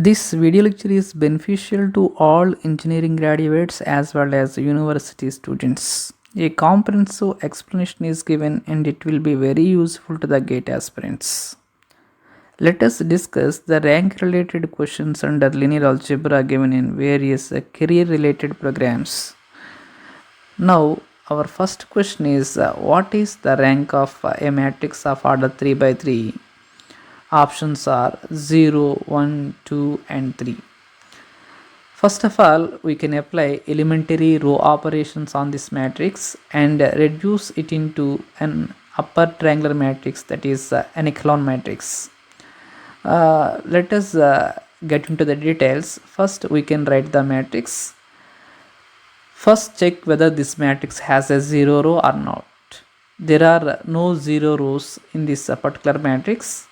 This video lecture is beneficial to all engineering graduates as well as university students. A comprehensive explanation is given and it will be very useful to the GATE aspirants. Let us discuss the rank related questions under linear algebra given in various career related programs. Now, our first question is what is the rank of a matrix of order 3 by 3? Options are 0, 1, 2 and 3. First of all, we can apply elementary row operations on this matrix and reduce it into an upper triangular matrix, that is an echelon matrix. Let us get into the details. First, we can write the matrix. First, check whether this matrix has a 0 row or not. There are no 0 rows in this particular matrix.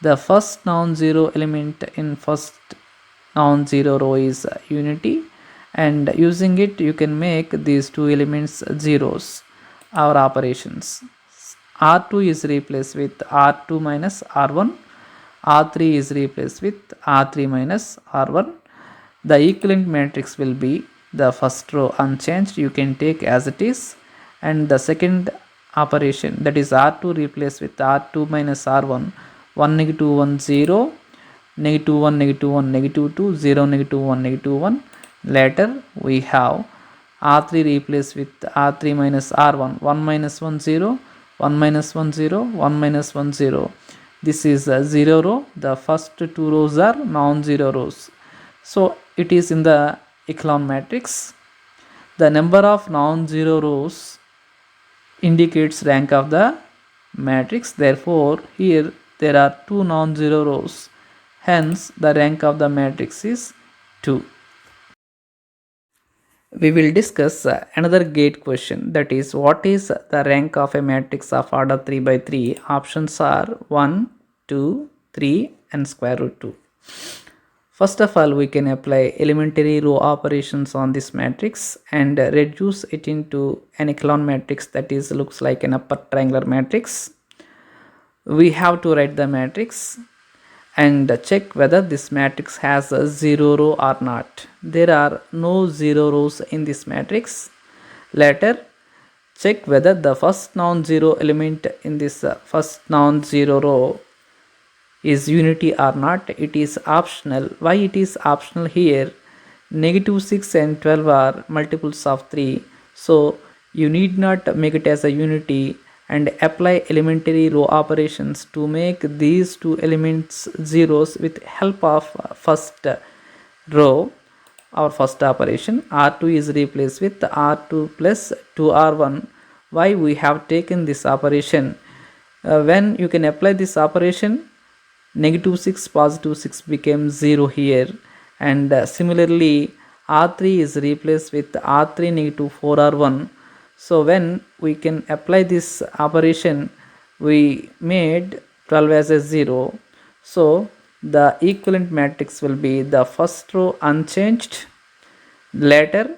The first non-zero element in first non-zero row is unity, and using it you can make these two elements zeros. Our operations, R2 is replaced with R2 minus R1, R3 is replaced with R3 minus R1. The equivalent matrix will be the first row unchanged, you can take as it is, and the second operation, that is R2 replaced with R2 minus R1, 1 negative 1 0, negative 1 negative 1 negative 2, 0 negative 1 negative 1. Later we have R3 replaced with R3 minus R1, 1 minus 1 0, 1 minus 1 0, 1 minus 1 0. This is a 0 row. The first two rows are non-zero rows. So it is in the echelon matrix. The number of non-zero rows indicates rank of the matrix. Therefore, here there are two non-zero rows. Hence, the rank of the matrix is 2. We will discuss another gate question, that is what is the rank of a matrix of order 3 by 3. Options are 1, 2, 3 and square root 2. First of all, we can apply elementary row operations on this matrix and reduce it into an echelon matrix, that is looks like an upper triangular matrix. We have to write the matrix and check whether this matrix has a 0 row or not. There are no 0 rows in this matrix. Later, check whether the first non-zero element in this first non-zero row is unity or not. It is optional. Why it is optional here? Negative 6 and 12 are multiples of 3. So you need not make it as a unity and apply elementary row operations to make these two elements zeros with help of first row. Our first operation, R2 is replaced with R2 plus 2R1. Why we have taken this operation? When you can apply this operation, negative 6 positive 6 became 0 here, and similarly R3 is replaced with R3 negative 4R1. So when we can apply this operation, we made 12 as a 0. So the equivalent matrix will be the first row unchanged. Later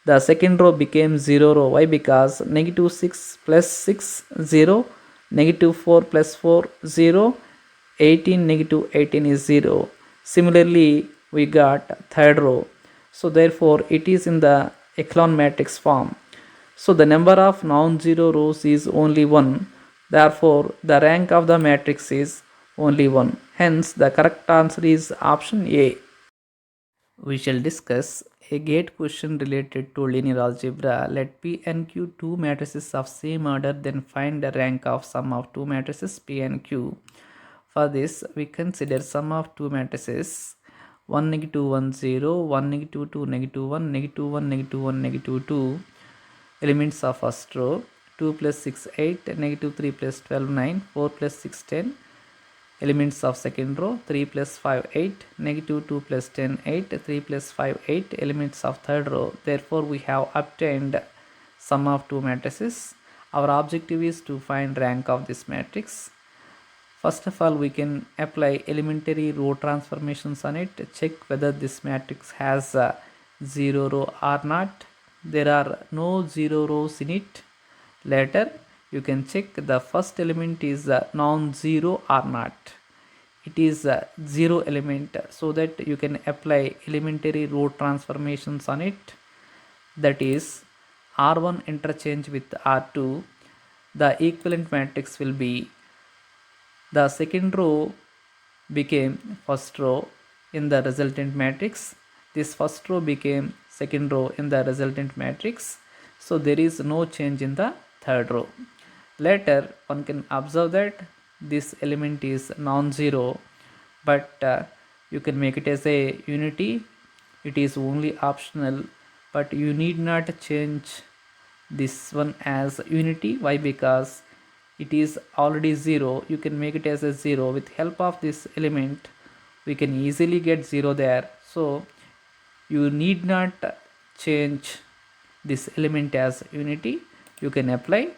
the second row became 0 row. Why? Because negative 6 plus 6 0, negative 4 plus 4 0, 18 negative 18 is 0. Similarly we got third row. So therefore it is in the echelon matrix form. So the number of non-zero rows is only 1. Therefore the rank of the matrix is only 1. Hence the correct answer is option A. We shall discuss a gate question related to linear algebra. Let P and Q two matrices of same order, then find the rank of sum of two matrices P and Q. For this, we consider sum of two matrices 1 negative 1 0, 1 negative 2 negative 1, negative 1 negative 1 negative 2. Elements of first row, 2 plus 6 8, negative 3 plus 12 9, 4 plus 6 10. Elements of second row, 3 plus 5 8, negative 2 plus 10 8, 3 plus 5 8. Elements of third row. Therefore we have obtained sum of two matrices. Our objective is to find rank of this matrix. First of all, we can apply elementary row transformations on it. Check whether this matrix has a 0 row or not. There are no 0 rows in it. Later, you can check the first element is non-zero or not. it is a zero element, so that you can apply elementary row transformations on it. That is, R1 interchange with R2, the equivalent matrix will be the second row became first row in the resultant matrix. This first row became second row in the resultant matrix. So there is no change in the third row. Later, one can observe that this element is non-zero, but you can make it as a unity. It is only optional, but you need not change this one as unity. Why? Because it is already 0. You can make it as a 0 with help of this element. We can easily get 0 there, so you need not change this element as unity. You can apply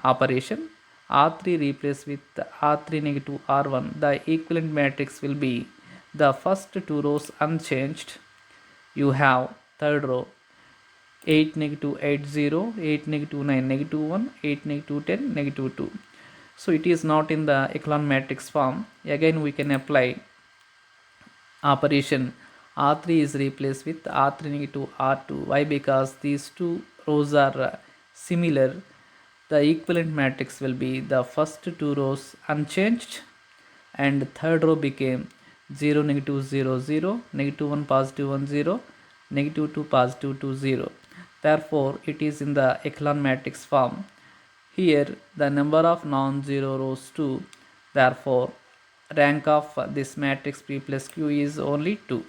operation R3 replace with R3 negative R1. The equivalent matrix will be the first two rows unchanged. You have third row 8 negative 8 0, 8 negative 9 negative 1, 8 negative 10 negative 2. So it is not in the echelon matrix form. Again we can apply operation R3 is replaced with R3 negative R2. Why? Because these two rows are similar. The equivalent matrix will be the first two rows unchanged and third row became 0 negative 0 0, negative 1 positive 1 0, negative 2 positive 2 0. Therefore it is in the echelon matrix form. Here the number of non-zero rows 2. Therefore rank of this matrix P plus Q is only 2.